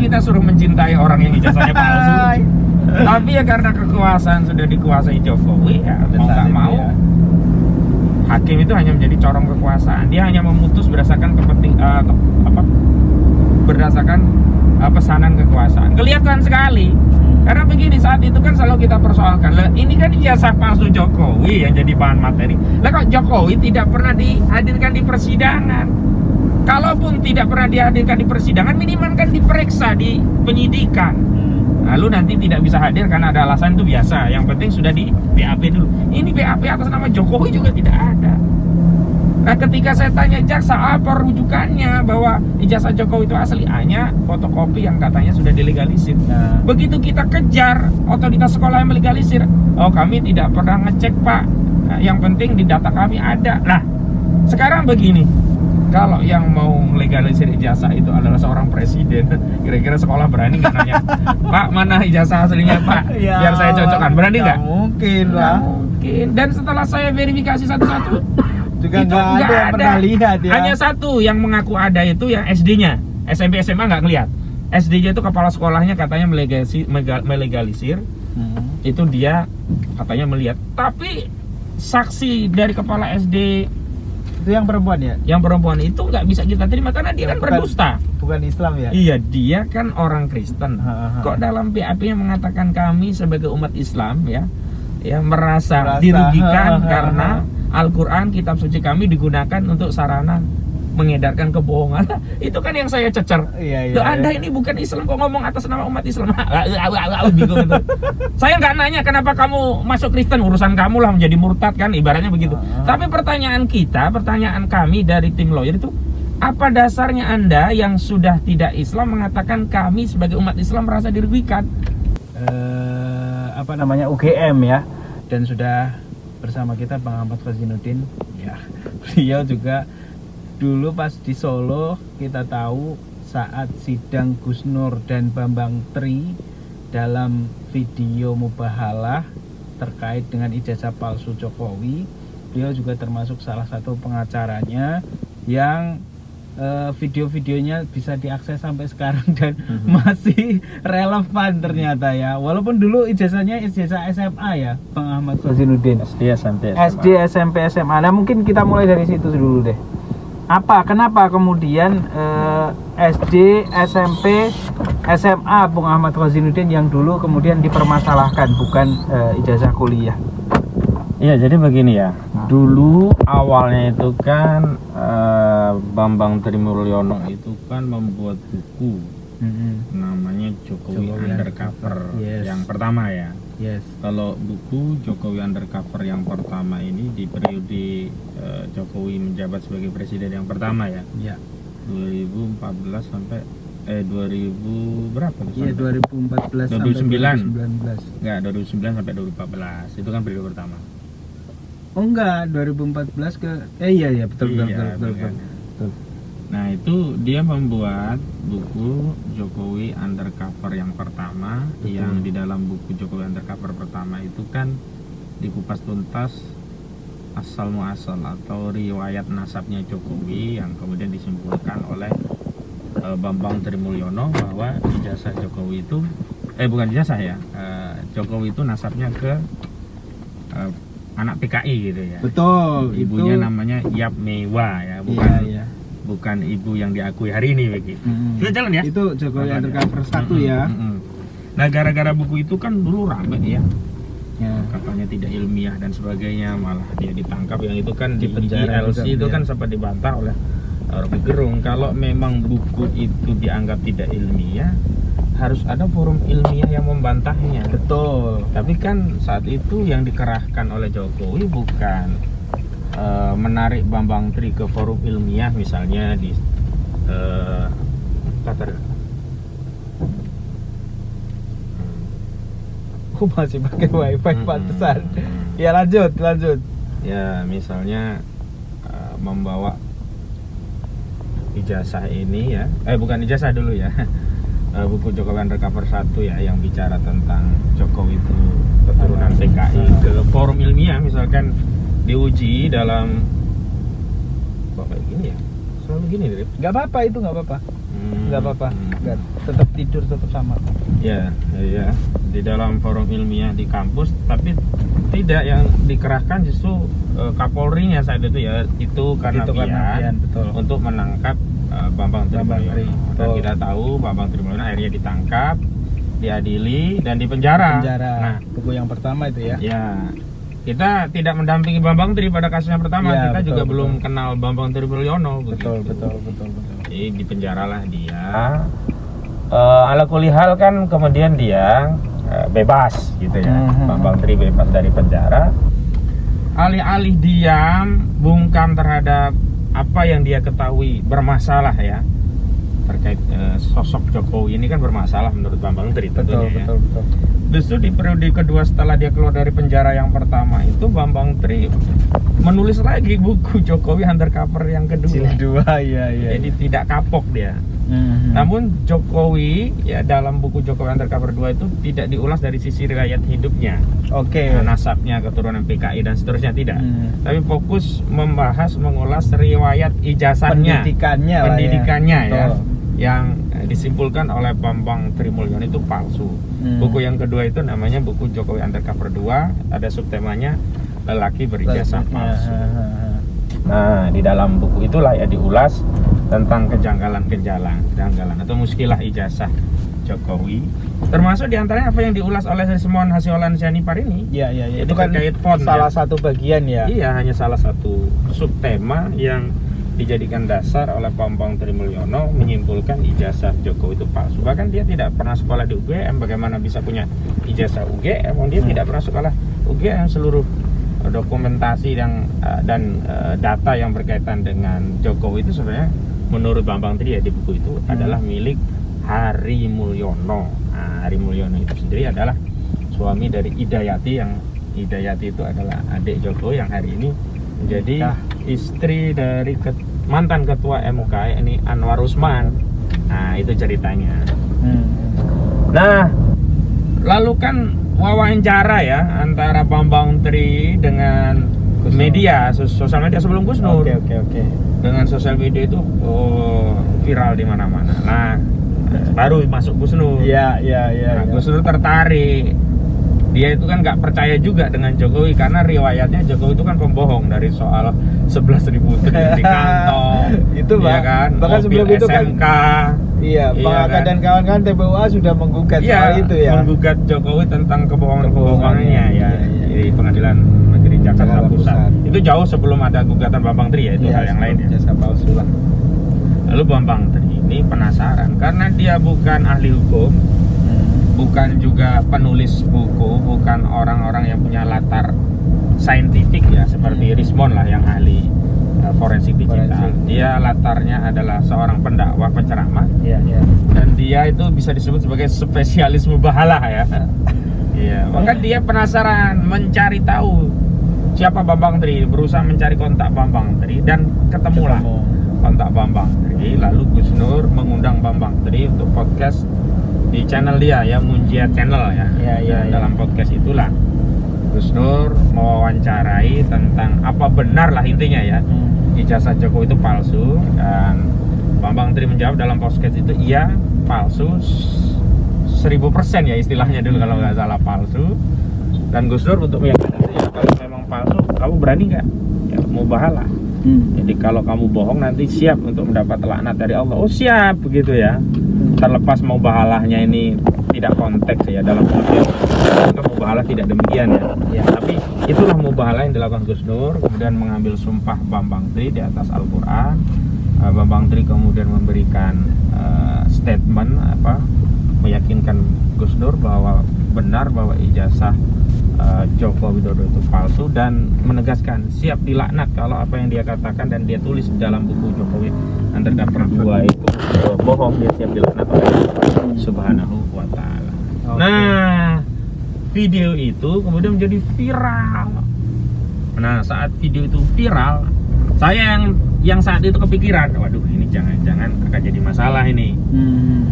kita suruh mencintai orang yang ijazahnya palsu. Tapi ya karena kekuasaan sudah dikuasai Jokowi, ya mau nggak mau ya. Hakim itu hanya menjadi corong kekuasaan. Dia hanya memutus berdasarkan berdasarkan pesanan kekuasaan. Kelihatan sekali. Karena begini, saat itu kan selalu kita persoalkan, lah ini kan ijazah palsu Jokowi yang jadi bahan materi. Lah kok Jokowi tidak pernah dihadirkan di persidangan? Kalaupun tidak pernah dihadirkan di persidangan, minimal kan diperiksa di penyidikan. Lalu nanti tidak bisa hadir karena ada alasan, itu biasa. Yang penting sudah di BAP dulu. Ini BAP atas nama Jokowi juga tidak ada. Nah, ketika saya tanya jaksa apa rujukannya bahwa ijazah Jokowi itu asli, hanya fotokopi yang katanya sudah dilegalisir. Nah. Begitu kita kejar otoritas sekolah yang melegalisir, oh kami tidak pernah ngecek Pak. Nah, yang penting di data kami ada. Nah, sekarang begini, kalau yang mau legalisir ijazah itu adalah seorang presiden, kira-kira sekolah berani nggak nanya, Pak mana ijazah aslinya Pak? Ya, Biar saya cocokkan, berani nggak? Mungkin Nggak lah. mungkin. Dan setelah saya verifikasi satu-satu, Juga itu nggak ada yang pernah lihat ya. hanya satu yang mengaku ada, itu yang SD-nya. SMP SMA nggak ngeliat. SD-nya itu kepala sekolahnya katanya melegalisir. Itu dia katanya melihat. Tapi saksi dari kepala SD Itu yang perempuan ya? yang perempuan itu nggak bisa kita terima karena dia kan berdusta. Bukan Islam ya? Iya, dia kan orang Kristen. Ha. Kok dalam BAP-nya mengatakan kami sebagai umat Islam ya merasa Merasa, dirugikan ha. karena Al-Quran, kitab suci kami digunakan untuk sarana mengedarkan kebohongan. Itu kan yang saya cecer. Iya. Loh, Anda ini bukan Islam kok ngomong atas nama umat Islam. Bingung itu. Saya nggak nanya kenapa kamu masuk Kristen, urusan kamu lah, menjadi murtad kan, ibaratnya begitu. Tapi pertanyaan kami dari tim lawyer itu, apa dasarnya Anda yang sudah tidak Islam mengatakan kami sebagai umat Islam merasa dirugikan? UGM ya, dan sudah bersama kita Bang Ahmad Fazinuddin ya. Beliau juga dulu pas di Solo, kita tahu saat sidang Gus Nur dan Bambang Tri dalam video mubahalah terkait dengan ijazah palsu Jokowi, beliau juga termasuk salah satu pengacaranya yang video-videonya bisa diakses sampai sekarang dan masih relevan ternyata ya. Walaupun dulu ijazahnya ijazah SMA ya, Bang Ahmad Fazinuddin. SD, SMP, SD, SMP, SMA. Nah, mungkin kita mulai dari situ dulu deh. Kenapa kemudian SD, SMP, SMA Bung Ahmad Fazinuddin yang dulu kemudian dipermasalahkan, bukan ijazah kuliah? Iya, jadi begini ya. Dulu awalnya itu kan Bambang Trimulyono itu kan membuat buku namanya Jokowi Undercover. Yes. Yang pertama ya. Yes. Kalau buku Jokowi Undercover yang pertama ini di periode Jokowi menjabat sebagai presiden yang pertama ya. Ya. 2014 sampai 2000 berapa? Iya, 2014 sampai 2019. Enggak, 2009 sampai 2014. Itu kan periode pertama. Oh enggak, 2014 ke iya betul. Nah, itu dia membuat buku Jokowi Undercover yang pertama. Betul. Yang di dalam buku Jokowi Undercover pertama itu kan dikupas tuntas asal muasal atau riwayat nasabnya Jokowi yang kemudian disimpulkan oleh Bambang Trimulyono bahwa ijazah Jokowi itu bukan ijazah ya, Jokowi itu nasabnya ke anak PKI gitu ya. Betul. Ibunya itu namanya Yap Mewa ya, bukan ibu yang diakui hari ini begitu. Kita jalan ya. Itu Jokowi Undercover 1 ya. Nah, gara-gara buku itu kan dulu rame ya. Ya. Katanya tidak ilmiah dan sebagainya, malah dia ditangkap. Yang itu kan di penjara ILC itu kan sempat dibantah oleh Rocky Gerung. Kalau memang buku itu dianggap tidak ilmiah, harus ada forum ilmiah yang membantahnya. Betul. Tapi kan saat itu yang dikerahkan oleh Jokowi bukan menarik Bambang Tri ke forum ilmiah, misalnya di Qatar. Masih pakai wifi pantesan. Ya, lanjut. Ya, misalnya membawa ijazah ini ya. Bukan ijazah dulu ya. Buku Jokowi Undercover 1 ya, yang bicara tentang Jokowi itu keturunan PKI ke forum ilmiah, misalkan diuji dalam kok kayak gini ya, selalu gini deh. Nggak apa-apa, itu nggak apa-apa. nggak apa-apa, nggak, tetap tidur tetap sama. Ya, di dalam forum ilmiah di kampus, tapi tidak yang dikerahkan justru Kapolrinya saat itu ya, itu Karnavian betul. untuk menangkap Bambang Trimulyono. Dan betul. kita tahu Bambang Trimulyono akhirnya ditangkap, diadili dan dipenjara. Nah, buku yang pertama itu ya. ya kita tidak mendampingi Bambang Tri pada kasus yang pertama, Ya, kita betul, juga betul. belum kenal Bambang Trimulyono. Betul. Jadi dipenjaralah dia. Ala kulihal kan kemudian dia bebas gitu ya. Bambang Tri bebas dari penjara. Alih-alih diam, bungkam terhadap apa yang dia ketahui bermasalah ya terkait sosok Jokowi ini kan bermasalah menurut Bambang Tri tentunya ya. Betul. Justru di periode kedua setelah dia keluar dari penjara yang pertama itu Bambang Tri menulis lagi buku Jokowi Undercover yang kedua. Jilid 2, iya. Jadi tidak kapok dia. Namun Jokowi ya dalam buku Jokowi Undercover 2 itu tidak diulas dari sisi riwayat hidupnya. Oke. Nasabnya, keturunan PKI dan seterusnya tidak. Tapi fokus mengulas riwayat ijazahnya, pendidikannya ya. Yang disimpulkan oleh Bambang Trimulyono itu palsu. Buku yang kedua itu namanya buku Jokowi Undercover 2, ada subtemanya lelaki berijazah palsu. Nah, di dalam buku itulah ya diulas tentang kejanggalan atau muskilah ijazah Jokowi. Termasuk diantaranya apa yang diulas oleh Desmond Hasiholan Sianipar ini. Iya. Itu kan terkait font, salah satu bagian ya. Iya, hanya salah satu subtema yang dijadikan dasar oleh Bambang Trimulyono menyimpulkan ijazah Jokowi itu palsu. Bahkan dia tidak pernah sekolah di UGM, bagaimana bisa punya ijazah UGM? Dia tidak pernah sekolah UGM. Seluruh dokumentasi dan data yang berkaitan dengan Jokowi itu sebenarnya menurut Bambang Tri ya di buku itu adalah milik Hari Mulyono. Nah, Hari Mulyono itu sendiri adalah suami dari Idayati, yang Idayati itu adalah adik Jokowi yang hari ini menjadi istri dari mantan ketua MK ini Anwar Usman. Nah, itu ceritanya. Nah, lalu kan wawancara ya antara Bambang Tri dengan media, sosial media sebelum Gus Nur. Oke. Dengan sosial media itu viral di mana-mana. Nah, baru masuk Gus Nur. Iya. Nah, Gus Nur tertarik. Dia itu kan nggak percaya juga dengan Jokowi karena riwayatnya Jokowi itu kan pembohong dari soal 11.000 triliun di kantong. Itu ya kan. Bahkan sebelum itu kan SMK. Iya, Pak Aka dan kawan-kawan TPUA sudah menggugat soal itu ya. Menggugat Jokowi tentang kebohongan-kebohongannya ya. Di Pengadilan Negeri Jakarta Pusat. Itu jauh sebelum ada gugatan Bambang Tri ya, itu hal yang lain ya. Jasa palsu lah. Lalu Bambang Tri ini penasaran karena dia bukan ahli hukum, bukan juga penulis buku, bukan orang-orang yang punya latar saintifik ya seperti Rismond lah yang ahli forensik digital. Dia latarnya adalah seorang pendakwah, penceramah. Iya. Dan dia itu bisa disebut sebagai spesialis mubahalah ya. Iya, maka dia penasaran mencari tahu siapa Bambang Tri, berusaha mencari kontak Bambang Tri dan ketemulah kontak Bambang Tri. Lalu Gus Nur mengundang Bambang Tri untuk podcast di channel dia ya, Munjiat Channel ya. Dalam podcast itulah Gus Nur mewawancarai tentang apa benar lah intinya ya ijazah Jokowi itu palsu, dan Bambang Tri menjawab dalam podcast itu iya palsu 1000% ya istilahnya dulu kalau nggak salah palsu. Dan Gus Nur untuk meyakinkan itu ya kalau memang palsu kamu berani nggak ya, mubahalah. Jadi kalau kamu bohong nanti siap untuk mendapat laknat dari Allah. Oh siap begitu ya. Terlepas mubahalahnya ini tidak konteks ya dalam artian mubahalah tidak demikian ya. Tapi itulah mubahalah yang dilakukan Gus Nur, kemudian mengambil sumpah Bambang Tri di atas Al-Qur'an. Bambang Tri kemudian memberikan statement meyakinkan Gus Nur bahwa benar bahwa ijazah Joko Widodo itu palsu dan menegaskan siap dilaknat kalau apa yang dia katakan dan dia tulis dalam buku Jokowi Undercover 2 itu bohong, dia siap dilaknat oleh Allah Subhanahu wa ta'ala. Nah, video itu kemudian menjadi viral. Nah, saat video itu viral, saya yang saat itu kepikiran, waduh ini jangan-jangan akan jadi masalah ini.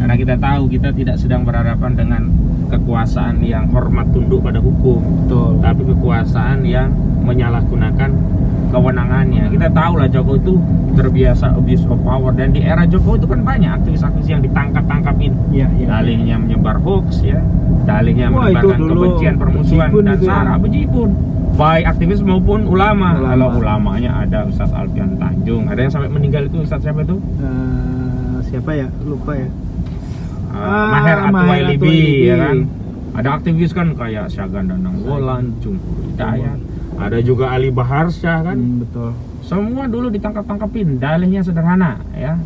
Karena kita tahu kita tidak sedang berhadapan dengan kekuasaan yang hormat tunduk pada hukum, tapi kekuasaan yang menyalahgunakan kewenangannya. Kita tahu lah Jokowi itu terbiasa abuse of power, dan di era Jokowi itu kan banyak aktivis-aktivis yang ditangkap-tangkapin. Iya, iya. Dalihnya menyebar hoax ya, dalihnya Wah, itu menebarkan dulu kebencian, permusuhan bejibun dan itu ya. sara, bejibun. Baik aktivis maupun ulama. Ulama. Kalau ulamanya ada Ustadz Alfian Tanjung, ada yang sampai meninggal itu Ustadz siapa itu? Siapa ya? Lupa ya. Maher Maher Atuwailibi Atuwailibi. ya kan. Ada aktivis kan kayak Syagan Danang Wulan, Jumhur Hidayat. Ada juga Ali Baharsyah kan. Betul. Semua dulu ditangkap-tangkapin, dalihnya sederhana ya,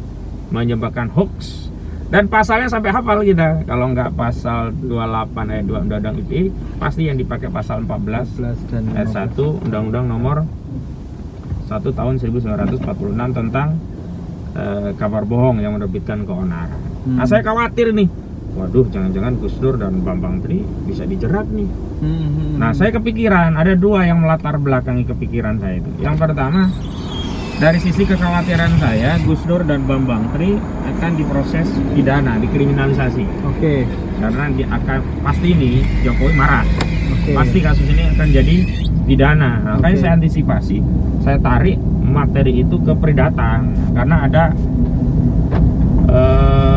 menyebarkan hoax. Dan pasalnya sampai hafal kita. Kalau nggak pasal 28 ayat 2 Undang-Undang ITE, pasti yang dipakai pasal 14 dan ayat 1 Undang-Undang nomor 1 tahun 1946 tentang kabar bohong yang menerbitkan keonaran. Nah, saya khawatir nih. Waduh, jangan-jangan Gus Dur dan Bambang Tri bisa dijerat nih. Nah, saya kepikiran, ada dua yang melatar belakangi kepikiran saya itu. Yang pertama, dari sisi kekhawatiran saya, Gus Dur dan Bambang Tri akan diproses pidana, dikriminalisasi. Oke. Karena dia akan pasti ini Jokowi marah. Oke. Pasti kasus ini akan jadi pidana. Nah, makanya Oke. saya antisipasi, saya tarik materi itu ke perdata. Karena ada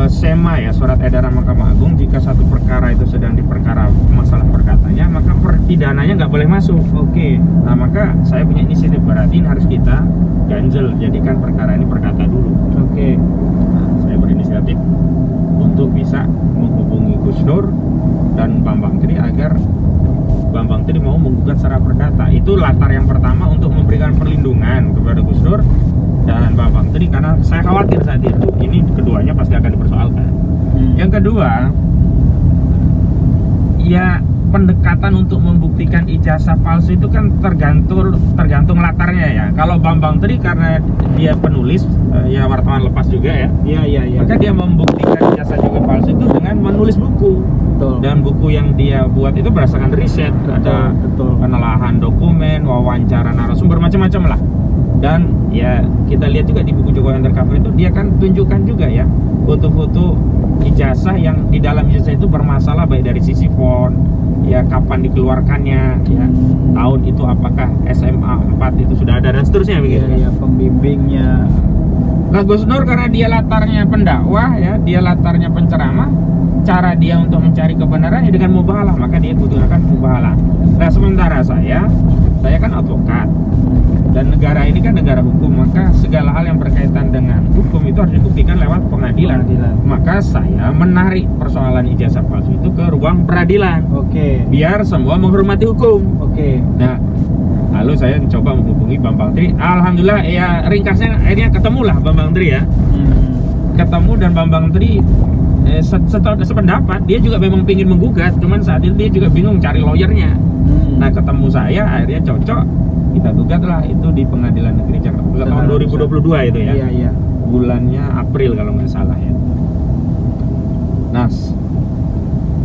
SEMA ya, surat edaran Mahkamah Agung, jika satu perkara itu sedang diperkara masalah perkatanya, maka pidananya nggak boleh masuk. Oke. Nah, maka saya punya inisiatif, berarti ini harus kita ganjel, jadikan perkara ini perkata dulu. Oke. Nah, saya berinisiatif untuk bisa menghubungi Gus Dur dan Bambang Tri agar Bambang Tri mau menggugat secara perdata. Itu latar yang pertama untuk memberikan perlindungan kepada Gus Dur dan Bambang Tri, karena saya khawatir saat itu ini keduanya pasti akan dipersoalkan. Yang kedua, ya pendekatan untuk membuktikan ijazah palsu itu kan tergantung latarnya ya. Kalau Bambang Tri karena dia penulis, ya wartawan lepas juga ya. Iya. Maka dia membuktikan ijazah juga palsu itu dengan menulis buku. Betul. Dan buku yang dia buat itu berdasarkan riset, ada betul. penelaahan dokumen, wawancara narasumber, macam-macam lah. Dan ya kita lihat juga di buku Jokowi Undercover itu dia kan tunjukkan juga ya foto-foto ijazah yang di dalam ijazah itu bermasalah, baik dari sisi font, ya kapan dikeluarkannya, ya tahun itu apakah SMA 4 itu sudah ada dan seterusnya begitu. Iya, pembimbingnya. Nah, Gus Dur karena dia latarnya pendakwah ya, dia latarnya penceramah, cara dia untuk mencari kebenaran ya dengan mubahalah, maka dia gunakan mubahalah. Nah, sementara saya kan advokat. Dan negara ini kan negara hukum, maka segala hal yang berkaitan dengan hukum itu harus dibuktikan lewat pengadilan. Maka saya menarik persoalan ijazah palsu itu ke ruang peradilan. Oke. Biar semua menghormati hukum. Oke. Nah, lalu saya coba menghubungi Bambang Tri. Alhamdulillah ya, ringkasnya akhirnya ketemulah Bambang Tri ya. Ketemu, dan Bambang Tri sependapat, dia juga memang pingin menggugat, cuman saat itu dia juga bingung cari lawyernya. Nah, ketemu saya, akhirnya cocok, kita gugat lah itu di Pengadilan Negeri Jakarta Pusat tahun 2022 itu ya. Iya. Bulannya April kalau nggak salah ya. Nah,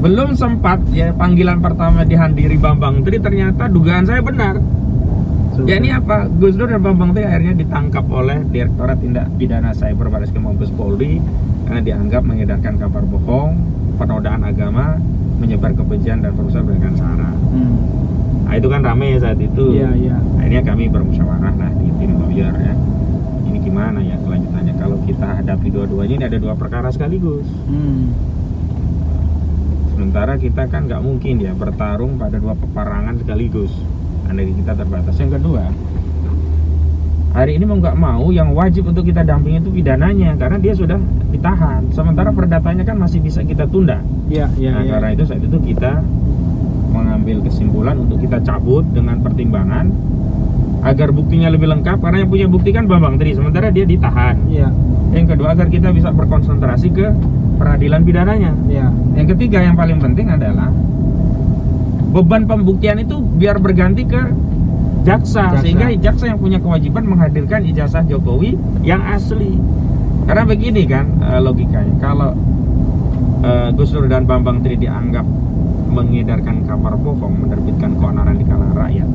belum sempat ya panggilan pertama dihadiri Bambang Tri, ternyata dugaan saya benar. Ya, ini apa? Gus Dur dan Bambang Tri akhirnya ditangkap oleh Direktorat Tindak Pidana Cyber Barreskrim Mabes Polri karena dianggap mengedarkan kabar bohong, penodaan agama, menyebar kebencian dan perusahaan berdasarkan sara. Nah, itu kan ramai ya saat itu. Iya. Akhirnya kami bermusyawarah lah di tim lawyer ya. Ini gimana ya kelanjutannya kalau kita hadapi dua-duanya, ini ada dua perkara sekaligus. Sementara kita kan nggak mungkin ya bertarung pada dua peperangan sekaligus. Energi kita terbatas. Yang kedua, hari ini mau nggak mau yang wajib untuk kita dampingi itu pidananya, karena dia sudah ditahan. Sementara perdatanya kan masih bisa kita tunda. Iya. Karena itu saat itu kita mengambil kesimpulan untuk kita cabut dengan pertimbangan agar buktinya lebih lengkap, karena yang punya bukti kan Bambang Tri, sementara dia ditahan. Iya. Yang kedua, agar kita bisa berkonsentrasi ke peradilan pidananya. Iya. Yang ketiga yang paling penting adalah beban pembuktian itu biar berganti ke jaksa, sehingga jaksa yang punya kewajiban menghadirkan ijazah Jokowi yang asli. Karena begini kan logikanya, kalau Gus Dur dan Bambang Tri dianggap mengedarkan kabar bohong, menerbitkan keonaran di kalangan rakyat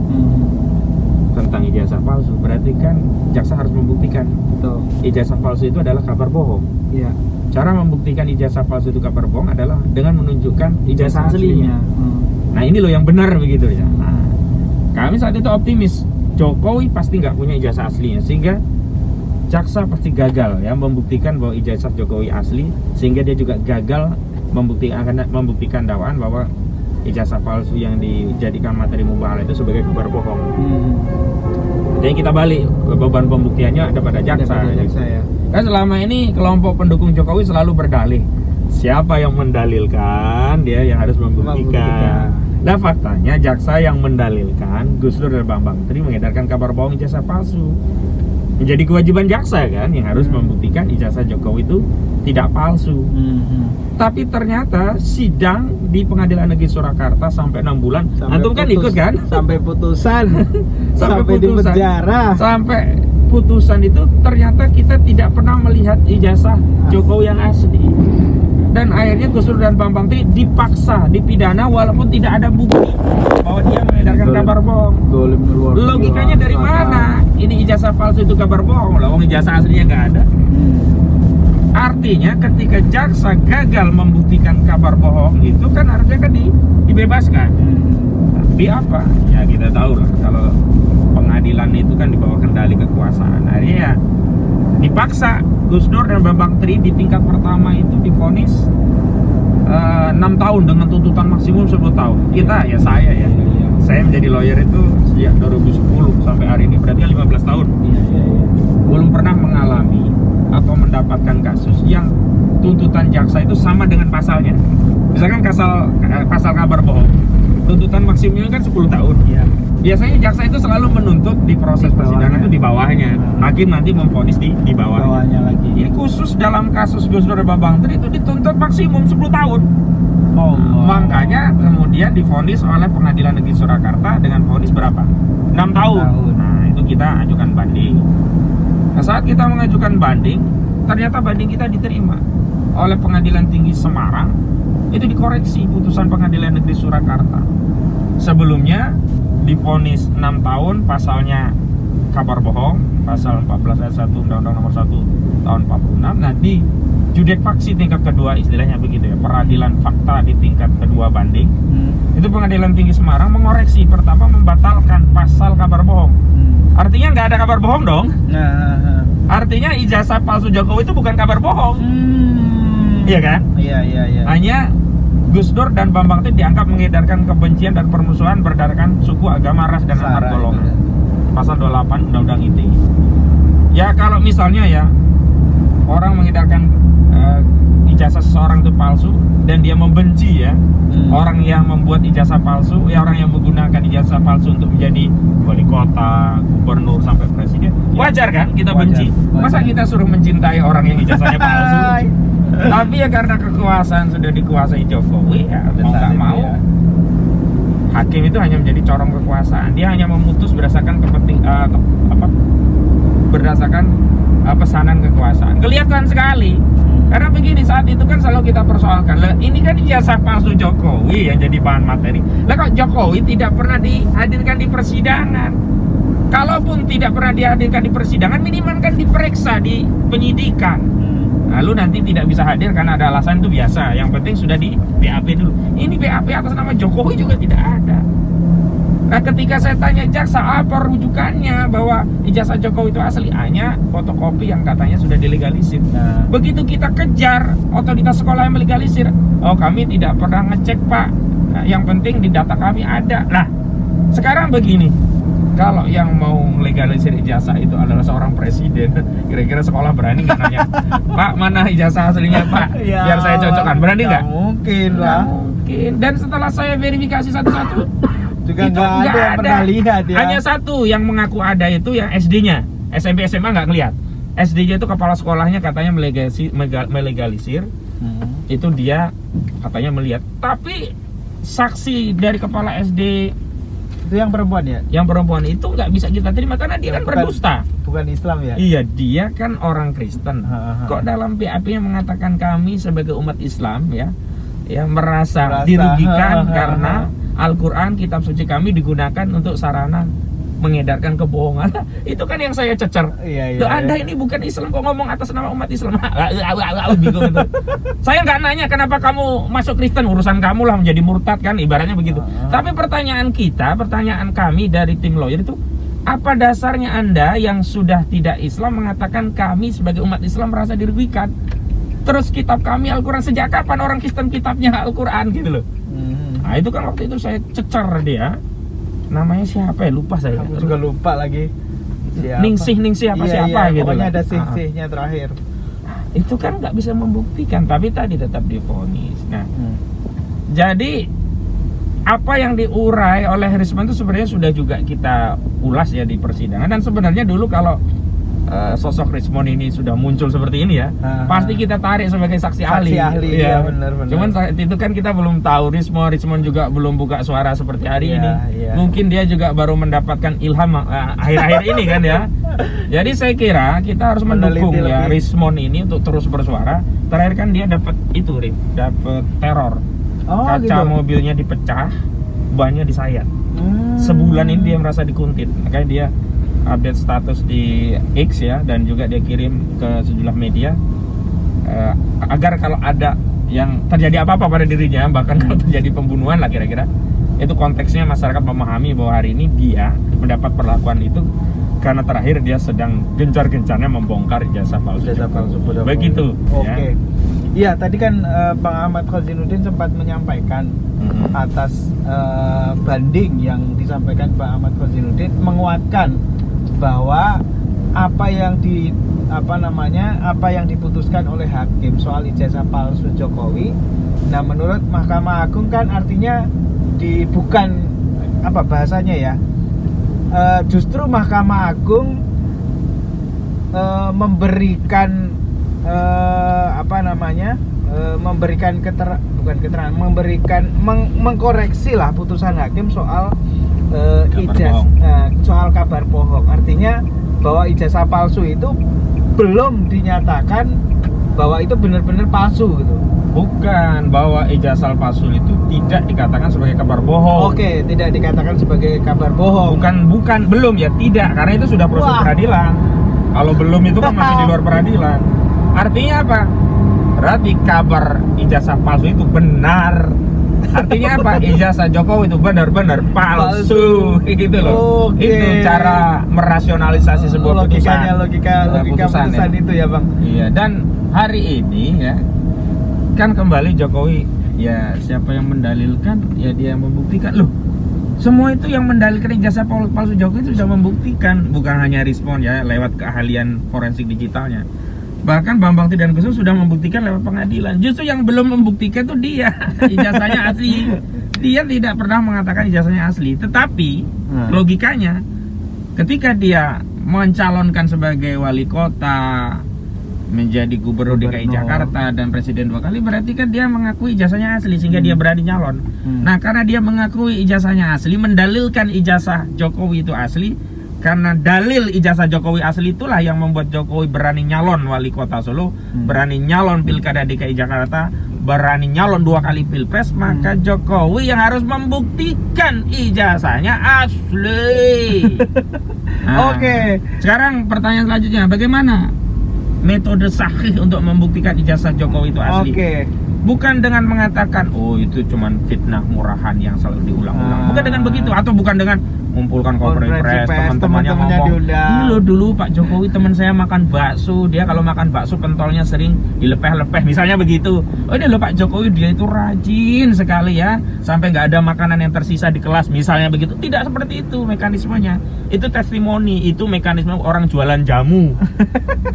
tentang ijazah palsu, berarti kan jaksa harus membuktikan ijazah palsu itu adalah kabar bohong. Iya. Cara membuktikan ijazah palsu itu kabar bohong adalah dengan menunjukkan ijazah aslinya. Nah, ini loh yang benar begitu ya. Nah, kami saat itu optimis Jokowi pasti nggak punya ijazah aslinya, sehingga jaksa pasti gagal ya membuktikan bahwa ijazah Jokowi asli, sehingga dia juga gagal membuktikan dakwaan bahwa ijazah palsu yang dijadikan materi mubahalah itu sebagai kabar bohong. Jadi kita balik, beban pembuktiannya ada pada jaksa. Ya. Kan selama ini kelompok pendukung Jokowi selalu berdalih, siapa yang mendalilkan, dia yang harus membuktikan. Nah faktanya jaksa yang mendalilkan Gus Dur dan Bambang Tri mengedarkan kabar bohong ijazah palsu. Menjadi kewajiban jaksa kan yang harus membuktikan ijazah Jokowi itu tidak palsu. Tapi ternyata sidang di Pengadilan Negeri Surakarta sampai 6 bulan. Antum kan ikut kan? Sampai putusan. sampai di putusan, penjara. Sampai putusan itu ternyata kita tidak pernah melihat ijazah Jokowi yang asli. Dan akhirnya Gus Dur dan Bambang Tri dipaksa dipidana walaupun tidak ada bukti bahwa dia mengedarkan kabar bohong. Logikanya dari mana? Ini ijazah palsu itu kabar bohong, loh ijazah aslinya nggak ada. Artinya ketika jaksa gagal membuktikan kabar bohong itu kan harusnya kan dibebaskan. Tapi apa? Ya kita tahu lah kalau pengadilan itu kan di bawah kendali kekuasaan. Akhirnya ya dipaksa Gus Dur dan Bambang Tri di tingkat pertama itu divonis 6 tahun dengan tuntutan maksimum 10 tahun. Kita ya saya saya menjadi lawyer itu sejak 2010 sampai hari ini berarti 15 tahun. Belum pernah mengalami atau mendapatkan kasus yang tuntutan jaksa itu sama dengan pasalnya. Misalkan pasal kabar bohong, tuntutan maksimumnya kan 10 tahun. Biasanya jaksa itu selalu menuntut di proses persidangan itu di bawahnya. Hakim nanti memvonis di bawahnya lagi. Ini khusus dalam kasus Gus Dur dan Bambang Tri itu dituntut maksimum 10 tahun. Makanya kemudian divonis oleh Pengadilan Negeri Surakarta dengan vonis berapa? 6 tahun. Nah, itu kita ajukan banding. Nah, saat kita mengajukan banding, ternyata banding kita diterima oleh Pengadilan Tinggi Semarang. Itu dikoreksi putusan Pengadilan Negeri Surakarta. Sebelumnya divonis 6 tahun, pasalnya kabar bohong, pasal 14 ayat 1 Undang-Undang Nomor 1 tahun 46. Nah, di judek faksi tingkat kedua, istilahnya begitu ya, peradilan fakta di tingkat kedua banding. Itu Pengadilan Tinggi Semarang mengoreksi, pertama membatalkan pasal kabar bohong. Artinya nggak ada kabar bohong dong. Artinya ijazah palsu Jokowi itu bukan kabar bohong. Iya kan? Iya. Hanya Gus Dur dan Bambang Tri dianggap mengedarkan kebencian dan permusuhan berdasarkan suku, agama, ras, dan antar golongan. Pasal 28 Undang-Undang ITE. Ya kalau misalnya ya orang mengedarkan ijazah seseorang itu palsu dan dia membenci ya orang yang membuat ijazah palsu, ya orang yang menggunakan ijazah palsu untuk menjadi wali kota, gubernur sampai presiden, wajar kan kita benci? Masa kita suruh mencintai orang yang ijazahnya palsu? Tapi ya karena kekuasaan sudah dikuasai Jokowi, ya mau nggak mau hakim itu hanya menjadi corong kekuasaan. Dia hanya memutus berdasarkan berdasarkan pesanan kekuasaan. Kelihatan sekali. Karena begini, saat itu kan selalu kita persoalkan, lah ini kan ijazah palsu Jokowi yang jadi bahan materi. Lah kok Jokowi tidak pernah dihadirkan di persidangan? Kalaupun tidak pernah dihadirkan di persidangan, minimal kan diperiksa di penyidikan. Lalu nanti tidak bisa hadir karena ada alasan, itu biasa. Yang penting sudah di BAP dulu. Ini BAP atas nama Jokowi juga tidak ada. Nah ketika saya tanya jaksa apa rujukannya bahwa ijazah Jokowi itu asli, hanya fotokopi yang katanya sudah dilegalisir. Begitu kita kejar otoritas sekolah yang melegalisir, oh kami tidak pernah ngecek pak, nah, yang penting di data kami ada. Nah sekarang begini, kalau yang mau legalisir ijazah itu adalah seorang presiden, kira-kira sekolah berani nggak nanya, Pak mana ijazah aslinya Pak, biar saya cocokkan, berani nggak? Mungkin lah. Mungkin. Dan setelah saya verifikasi satu-satu, juga nggak ada yang pernah lihat ya. Hanya satu yang mengaku ada, itu yang SD-nya. SMP SMA nggak ngeliat. SD-nya itu kepala sekolahnya katanya melegalisir. Itu dia katanya melihat. Tapi saksi dari kepala SD itu yang perempuan ya? Yang perempuan itu nggak bisa kita terima karena dia kan berdusta. Bukan Islam ya? Iya, dia kan orang Kristen. Kok dalam BAP-nya mengatakan kami sebagai umat Islam ya merasa dirugikan karena Al-Quran, kitab suci kami digunakan untuk sarana mengedarkan kebohongan. Itu kan yang saya cecer. Anda ini bukan Islam kok ngomong atas nama umat Islam. Bingung itu. Saya nggak nanya kenapa kamu masuk Kristen, urusan kamu lah, menjadi murtad kan, ibaratnya begitu. Tapi pertanyaan kami dari tim lawyer itu, Apa dasarnya Anda yang sudah tidak Islam mengatakan kami sebagai umat Islam merasa dirugikan? Terus kitab kami Al-Quran, sejak kapan orang Kristen kitabnya Al-Quran gitu loh? Nah itu kan waktu itu saya cecer dia. Namanya siapa ya? Lupa saya. Aku juga lupa lagi. Siapa? Ningsih apa siapa gitu. Pokoknya loh. ada sih-sihnya terakhir. Itu kan nggak bisa membuktikan, tapi tadi tetap divonis. Nah, jadi apa yang diurai oleh Rismon itu sebenarnya sudah juga kita ulas ya di persidangan. Dan sebenarnya dulu kalau sosok Rismon ini sudah muncul seperti ini ya, pasti kita tarik sebagai saksi ahli. Ya, benar. Cuman saat itu kan kita belum tahu Rismon juga belum buka suara seperti hari ini. Iya. Mungkin dia juga baru mendapatkan ilham akhir-akhir ini kan ya. Jadi saya kira kita harus mendukung ya Rismon ini untuk terus bersuara. Terakhir kan dia dapat itu, dapat teror. Kaca gitu. mobilnya dipecah, bannya disayat. Sebulan ini dia merasa dikuntit. Makanya dia update status di X ya, dan juga dia kirim ke sejumlah media agar kalau ada yang terjadi apa-apa pada dirinya, bahkan kalau terjadi pembunuhan lah kira-kira, itu konteksnya masyarakat memahami bahwa hari ini dia mendapat perlakuan itu karena terakhir dia sedang gencar-gencarnya membongkar ijazah palsu. Begitu. Oke. Iya, tadi kan Bang Ahmad Khazinuddin sempat menyampaikan atas banding yang disampaikan Bang Ahmad Khazinuddin, menguatkan bahwa apa yang diputuskan oleh hakim soal ijazah palsu Jokowi. Nah, menurut Mahkamah Agung kan artinya bukan apa bahasanya ya. Justru Mahkamah Agung memberikan mengkoreksi lah putusan hakim soal soal kabar bohong. Artinya bahwa ijazah palsu itu belum dinyatakan bahwa itu benar-benar palsu gitu. Bukan, bahwa ijazah palsu itu tidak dikatakan sebagai kabar bohong. Oke, tidak dikatakan sebagai kabar bohong. Bukan, belum ya, tidak, karena itu sudah proses peradilan. Kalau belum itu kan masih di luar peradilan. Artinya apa? Berarti kabar ijazah palsu itu benar. Artinya apa? Ijazah Jokowi itu benar-benar palsu gitu loh. Oke. Itu cara merasionalisasi sebuah putusan. Logika putusan itu ya, Bang. Iya, dan hari ini ya kan kembali Jokowi, ya siapa yang mendalilkan ya dia yang membuktikan. Loh, semua itu yang mendalilkan ijazah palsu Jokowi itu sudah membuktikan, bukan hanya Rismon ya lewat keahlian forensik digitalnya. Bahkan Bambang Tri dan Gusung sudah membuktikan lewat pengadilan. Justru yang belum membuktikan itu dia, ijazahnya asli. Dia tidak pernah mengatakan ijazahnya asli. Tetapi logikanya, ketika dia mencalonkan sebagai wali kota, menjadi gubernur DKI Jakarta dan presiden 2 kali, berarti kan dia mengakui ijazahnya asli sehingga dia berani nyalon. Nah, karena dia mengakui ijazahnya asli, mendalilkan ijazah Jokowi itu asli, karena dalil ijazah Jokowi asli itulah yang membuat Jokowi berani nyalon wali kota Solo, berani nyalon pilkada DKI Jakarta, berani nyalon 2 kali pilpres. Maka Jokowi yang harus membuktikan ijazahnya asli. Nah, Oke. Sekarang pertanyaan selanjutnya, bagaimana metode sahih untuk membuktikan ijazah Jokowi itu asli? Bukan dengan mengatakan oh itu cuman fitnah murahan yang selalu diulang-ulang. Bukan dengan begitu, atau bukan dengan mengumpulkan konferensi pers, teman-temannya ngomong, ini loh dulu Pak Jokowi teman saya makan bakso, dia kalau makan bakso pentolnya sering dilepeh-lepeh, misalnya begitu. Oh ini loh Pak Jokowi dia itu rajin sekali ya, sampai nggak ada makanan yang tersisa di kelas, misalnya begitu. Tidak seperti itu mekanismenya. Itu testimoni, itu mekanisme orang jualan jamu.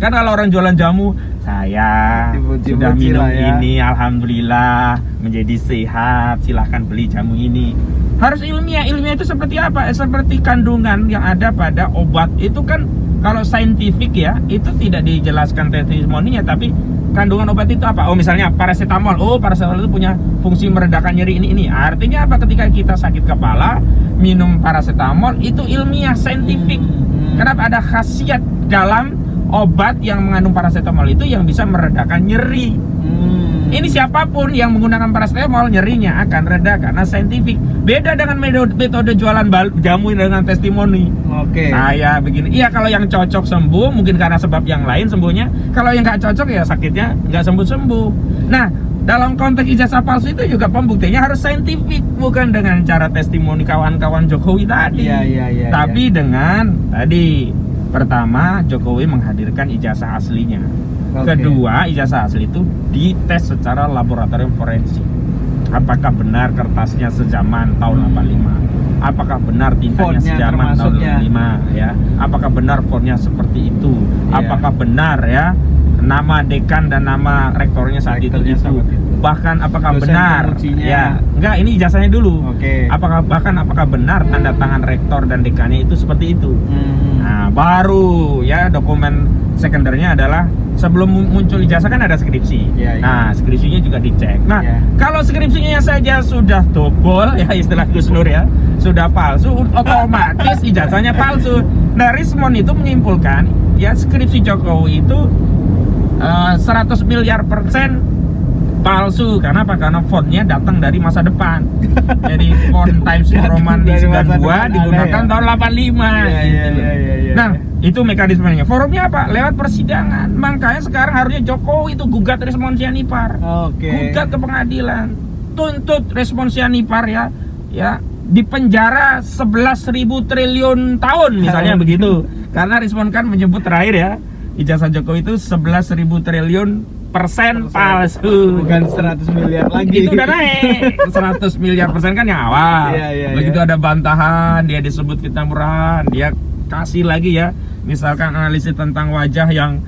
Kan kalau orang jualan jamu, saya sudah minum ini, alhamdulillah menjadi sehat, silahkan beli jamu ini. Harus ilmiah. Ilmiah itu seperti apa? Seperti kandungan yang ada pada obat. Itu kan kalau saintifik ya, itu tidak dijelaskan testimoninya, tapi kandungan obat itu apa? Oh misalnya paracetamol. Oh paracetamol itu punya fungsi meredakan nyeri ini. Artinya apa? Ketika kita sakit kepala, minum paracetamol itu ilmiah, saintifik. Kenapa? Ada khasiat dalam obat yang mengandung paracetamol itu yang bisa meredakan nyeri. Ini siapapun yang menggunakan paracetamol, nyerinya akan reda karena saintifik. Beda dengan metode jualan jamu dengan testimoni. Saya begini. Iya, kalau yang cocok sembuh, mungkin karena sebab yang lain sembuhnya. Kalau yang nggak cocok ya sakitnya nggak sembuh-sembuh. Nah, dalam konteks ijazah palsu itu juga pembuktiannya harus saintifik, bukan dengan cara testimoni kawan-kawan Jokowi tadi. Iya. Tapi dengan tadi, pertama Jokowi menghadirkan ijazah aslinya. Oke. Kedua, ijazah asli itu dites secara laboratorium forensik. Apakah benar kertasnya sejaman tahun 85? Apakah benar tintanya Fontnya sejaman tahun termasuknya. 85 ya? Apakah benar fontnya seperti itu? Iya. Apakah benar ya nama dekan dan nama rektornya saat Rektornya itu? saat itu. Bahkan apakah Dosen benar pengujinya. ya? Enggak, ini ijazahnya dulu. Oke. Apakah benar tanda tangan rektor dan dekannya itu seperti itu? Nah, baru ya dokumen sekundernya adalah sebelum muncul ijazah kan ada skripsi. Iya. Nah, skripsinya juga dicek. Nah, Iya. kalau skripsinya saja sudah dobol ya, istilah Gus Nur ya, sudah palsu, otomatis ijazahnya palsu. Nah, Rismond itu menyimpulkan ya skripsi Jokowi itu 100 miliar persen palsu. Karena apa? Karena fontnya datang dari masa depan. Jadi font Times New Roman di Dari masa 92 depan digunakan ada ya? tahun 85. Iya. Nah, itu mekanismenya. Forumnya apa? Lewat persidangan. Makanya sekarang harusnya Jokowi itu gugat Rismond Sianipar. Oke. Gugat ke pengadilan. Tuntut Rismond Sianipar ya di penjara 11.000 triliun tahun misalnya begitu. Karena Rismond kan menyebut terakhir ya, ijazah Jokowi itu 11.000 triliun persen palsu. Bukan 100 miliar lagi. Itu udah naik 100 miliar persen kan yang awal. Iya. Begitu ada bantahan, dia disebut fitnah murahan, dia kasih lagi ya, misalkan analisis tentang wajah yang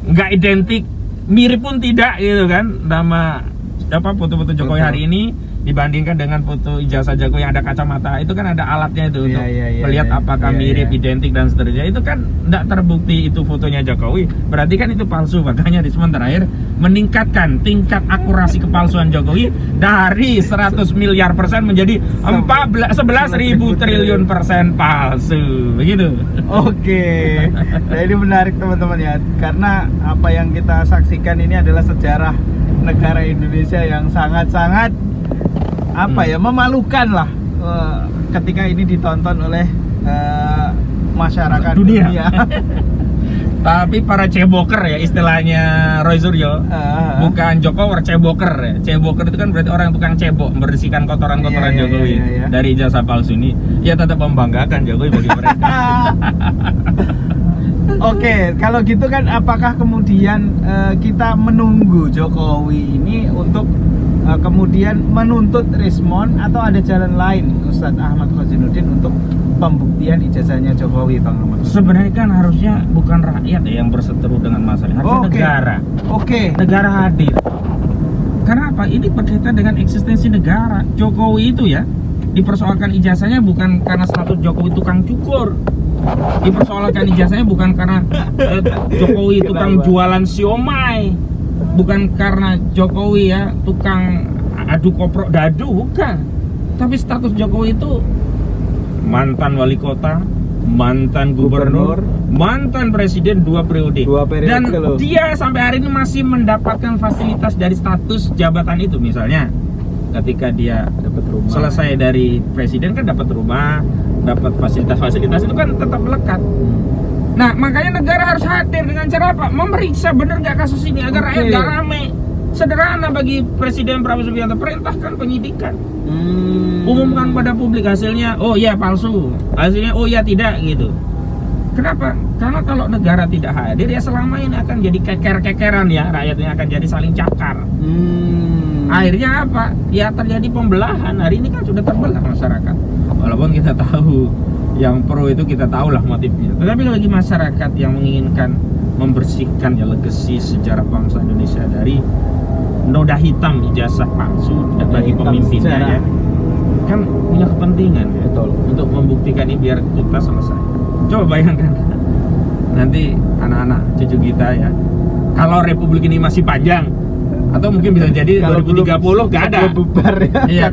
nggak identik, mirip pun tidak gitu kan, nama foto-foto Jokowi Betul. hari ini dibandingkan dengan foto ijazah Jokowi yang ada kacamata, itu kan ada alatnya itu untuk melihat apakah mirip, identik dan seterusnya. Itu kan tidak terbukti itu fotonya Jokowi, berarti kan itu palsu. Makanya Rismond terakhir meningkatkan tingkat akurasi kepalsuan Jokowi dari 100 miliar persen menjadi 11.000 triliun persen palsu, begitu. Oke. Nah, ini menarik teman-teman ya, karena apa yang kita saksikan ini adalah sejarah negara Indonesia yang sangat-sangat memalukan lah ketika ini ditonton oleh masyarakat dunia. Tapi para ceboker ya, istilahnya Roy Suryo, bukan Jokower, ceboker ya. Ceboker itu kan berarti orang yang tukang cebok, membersihkan kotoran-kotoran Iya, Jokowi iya. dari ijazah palsu ini. Ya tetap membanggakan Jokowi bagi mereka. Oke, kalau gitu kan apakah kemudian kita menunggu Jokowi ini untuk kemudian menuntut Rismond, atau ada jalan lain Ustadz Ahmad Khozinuddin untuk pembuktian ijazahnya Jokowi, Bang Ahmad? Sebenarnya kan harusnya bukan rakyat ya yang berseteru dengan masalah, harusnya negara. Oke. Negara hadir. Karena apa? Ini berkaitan dengan eksistensi negara. Jokowi itu ya dipersoalkan ijazahnya bukan karena status Jokowi tukang cukur. Dipersoalkan ijazahnya bukan karena Jokowi tukang jualan siomay, bukan karena Jokowi ya tukang adu koprok dadu, bukan. Tapi status Jokowi itu mantan wali kota, mantan gubernur, mantan presiden 2 periode. Dan loh. dia sampai hari ini masih mendapatkan fasilitas dari status jabatan itu. Misalnya ketika dia Dapat rumah. selesai dari presiden kan dapat rumah, dapat fasilitas-fasilitas itu kan tetap melekat. Nah, makanya negara harus hadir dengan cara apa? Memeriksa benar nggak kasus ini agar rakyat nggak rame. Sederhana bagi Presiden Prabowo Subianto, perintahkan penyidikan, umumkan pada publik hasilnya. Oh ya palsu, hasilnya oh ya tidak gitu. Kenapa? Karena kalau negara tidak hadir ya selama ini akan jadi keker-kekeran ya, rakyatnya akan jadi saling cakar. Akhirnya apa? Ya terjadi pembelahan. Hari ini kan sudah terbelah masyarakat. Walaupun kita tahu yang pro itu kita tahu lah motifnya. Tetapi bagi masyarakat yang menginginkan membersihkan ya legasi sejarah bangsa Indonesia dari noda hitam ijazah palsu bagi pemimpinnya ya, kan punya kepentingan ya, untuk membuktikan ini biar tuntas selesai. Coba bayangkan nanti anak-anak cucu kita ya, kalau republik ini masih panjang, atau mungkin bisa jadi Kalau 2030 nggak ada. Bubar ya. Iya,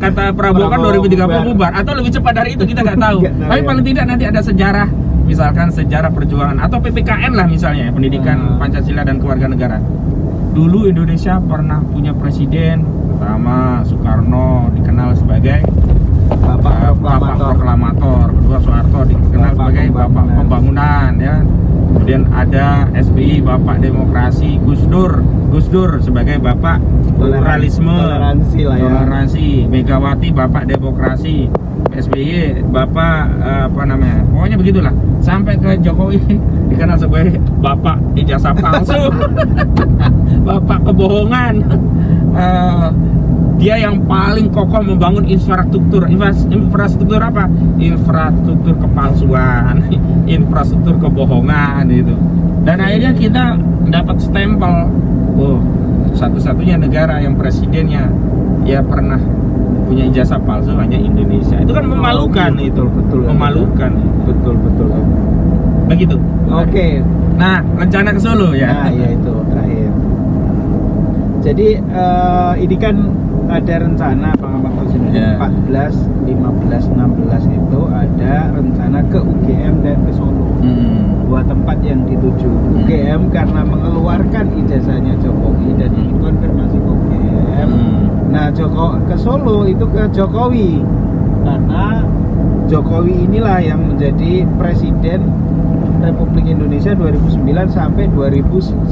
kata Prabowo kan 2030 bubar, atau lebih cepat dari itu kita nggak tahu. Tapi paling tidak nanti ada sejarah, misalkan sejarah perjuangan atau PPKN lah misalnya, pendidikan Pancasila dan kewarganegaraan. Dulu Indonesia pernah punya presiden pertama Soekarno, dikenal sebagai Bapak Proklamator. Kedua Soeharto dikenal sebagai Bapak Pembangunan ya. Kemudian ada SBY Bapak Demokrasi, Gus Dur sebagai Bapak Pluralisme, toleransi. Megawati Bapak Demokrasi, SBY Bapak pokoknya begitulah. Sampai ke Jokowi dikenal sebagai Bapak ijazah palsu, Bapak kebohongan. Dia yang paling kokoh membangun infrastruktur apa? Infrastruktur kepalsuan, infrastruktur kebohongan itu. Dan akhirnya kita dapat stempel, satu-satunya negara yang presidennya ya pernah punya ijazah palsu hanya Indonesia. Itu kan memalukan. Betul. Memalukan. Betul. Begitu. Oke. Nah, rencana ke Solo ya. Nah, ya itu terakhir. Jadi ini kan ada rencana pengamat konstitusi 14, 15, 16 itu ada rencana ke UGM dan ke Solo. Dua tempat yang dituju. UGM karena mengeluarkan ijazahnya Jokowi dan ingin konfirmasi ke UGM. Nah, ke Solo itu ke Jokowi karena Jokowi inilah yang menjadi presiden Republik Indonesia 2009 sampai 2019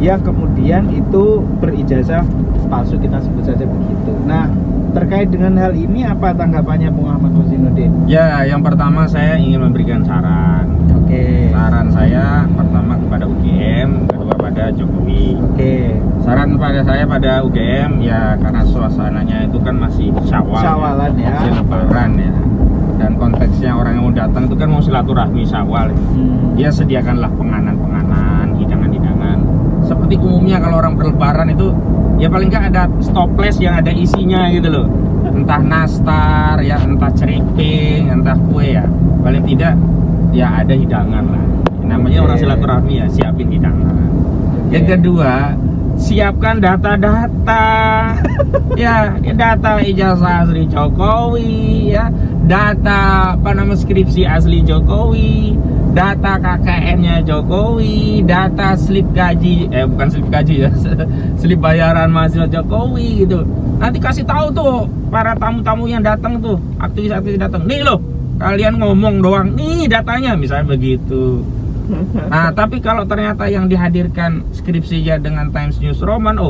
yang kemudian itu berijazah palsu, kita sebut saja begitu. Nah, terkait dengan hal ini apa tanggapannya Bung Ahmad Husinuddin? Ya, yang pertama saya ingin memberikan saran. Saran saya pertama kepada UGM, kedua pada Jokowi. Saran pada saya pada UGM ya karena suasananya itu kan masih Syawalan ya. Masih Lebaran ya. Dan konteksnya orang yang mau datang itu kan mau silaturahmi Syawal. Ya sediakanlah penganan-penganan, hidangan-hidangan. Seperti umumnya kalau orang berlebaran itu ya paling nggak ada stoples yang ada isinya gitu loh. Entah nastar ya, entah ceriping, entah kue ya. Paling tidak ya ada hidangan lah. Namanya orang silaturahmi ya, siapin hidangan. Yang kedua, siapkan data-data. Ya, data ijazah asli Jokowi ya, data skripsi asli Jokowi, data KKN-nya Jokowi, data slip gaji, bukan slip gaji ya, slip bayaran mahasiswa Jokowi gitu. Nanti kasih tahu tuh para tamu-tamu yang datang tuh, aktivis-aktivis datang. Nih loh, kalian ngomong doang, nih datanya, misalnya begitu. Nah, tapi kalau ternyata yang dihadirkan skripsinya dengan Times News Roman,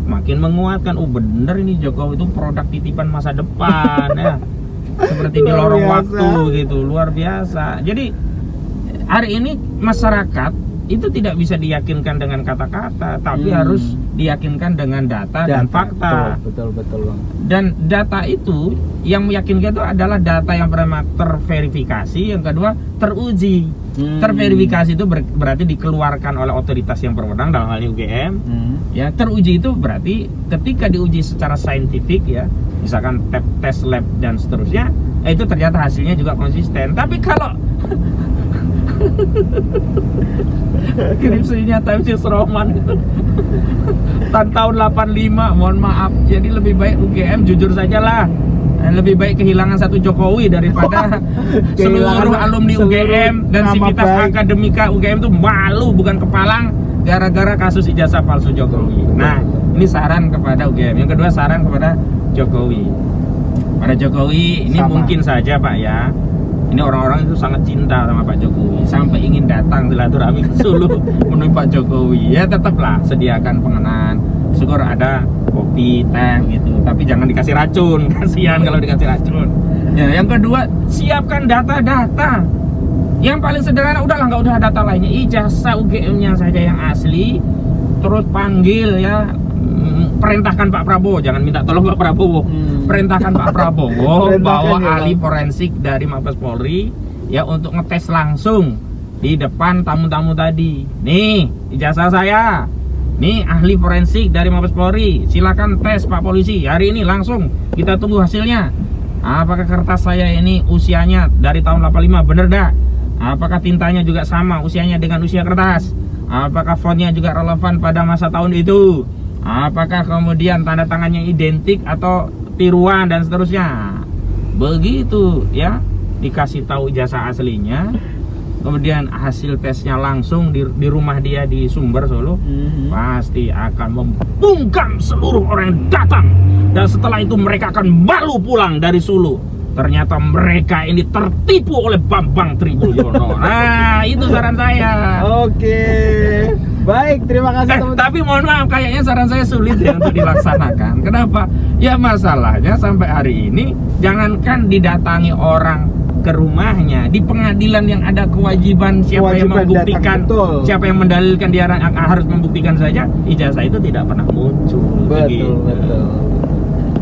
makin menguatkan. Bener ini Jokowi itu produk titipan masa depan ya. Seperti di lorong waktu gitu, luar biasa. Jadi hari ini masyarakat itu tidak bisa diyakinkan dengan kata-kata, tapi harus diyakinkan dengan data dan fakta. Betul Bang. Dan data itu yang meyakinkan itu adalah data yang pertama terverifikasi, yang kedua teruji. Terverifikasi itu berarti dikeluarkan oleh otoritas yang berwenang, dalam hal ini UGM. Ya, teruji itu berarti ketika diuji secara saintifik ya, misalkan tes lab dan seterusnya, itu ternyata hasilnya juga konsisten. Tapi kalau skripsinya Times News Roman tahun 85, mohon maaf. Jadi lebih baik UGM jujur saja lah. Lebih baik kehilangan satu Jokowi daripada seluruh alumni UGM dan sivitas akademika UGM itu malu bukan kepalang gara-gara kasus ijazah palsu Jokowi. Nah, ini saran kepada UGM. Yang kedua saran kepada Jokowi. Pada Jokowi ini mungkin saja Pak ya, ini orang-orang itu sangat cinta sama Pak Jokowi sampai ingin datang silaturahmi ke Solo menemui Pak Jokowi. Ya tetaplah sediakan pengenan, syukur ada kopi, teh gitu, tapi jangan dikasih racun, kasihan kalau dikasih racun. Ya, yang kedua siapkan data-data. Yang paling sederhana udahlah, nggak usah data lainnya, ijazah UGM-nya saja yang asli. Terus panggil ya, perintahkan Pak Prabowo, jangan minta tolong Pak Prabowo. Perintahkan Pak Prabowo bawa ahli forensik dari Mabes Polri ya untuk ngetes langsung di depan tamu-tamu tadi. Nih ijazah saya, nih ahli forensik dari Mabes Polri, silakan tes Pak Polisi hari ini langsung, kita tunggu hasilnya. Apakah kertas saya ini usianya dari tahun 85 bener dah? Apakah tintanya juga sama usianya dengan usia kertas? Apakah fontnya juga relevan pada masa tahun itu? Apakah kemudian tanda tangannya identik atau tiruan dan seterusnya? Begitu ya, dikasih tahu ijazah aslinya, kemudian hasil tesnya langsung di rumah dia di Sumber Solo, pasti akan membungkam seluruh orang yang datang. Dan setelah itu mereka akan malu pulang dari Solo ternyata mereka ini tertipu oleh Bambang Tribulyono. Nah, itu saran saya. Oke. Baik, terima kasih teman-teman. Tapi mohon maaf, kayaknya saran saya sulit ya untuk dilaksanakan. Kenapa? Ya masalahnya sampai hari ini jangankan didatangi orang ke rumahnya, di pengadilan yang ada kewajiban siapa yang membuktikan, siapa yang mendalilkan, dia harus membuktikan saja, ijazah itu tidak pernah muncul. Betul, betul.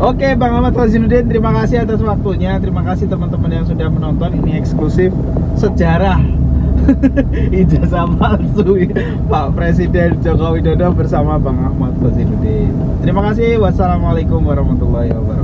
Oke, Bang Ahmad Fazinuddin, terima kasih atas waktunya. Terima kasih teman-teman yang sudah menonton. Ini eksklusif sejarah ijazah palsu Pak Presiden Joko Widodo bersama Bang Ahmad Fazinuddin. Terima kasih. Wassalamualaikum warahmatullahi wabarakatuh.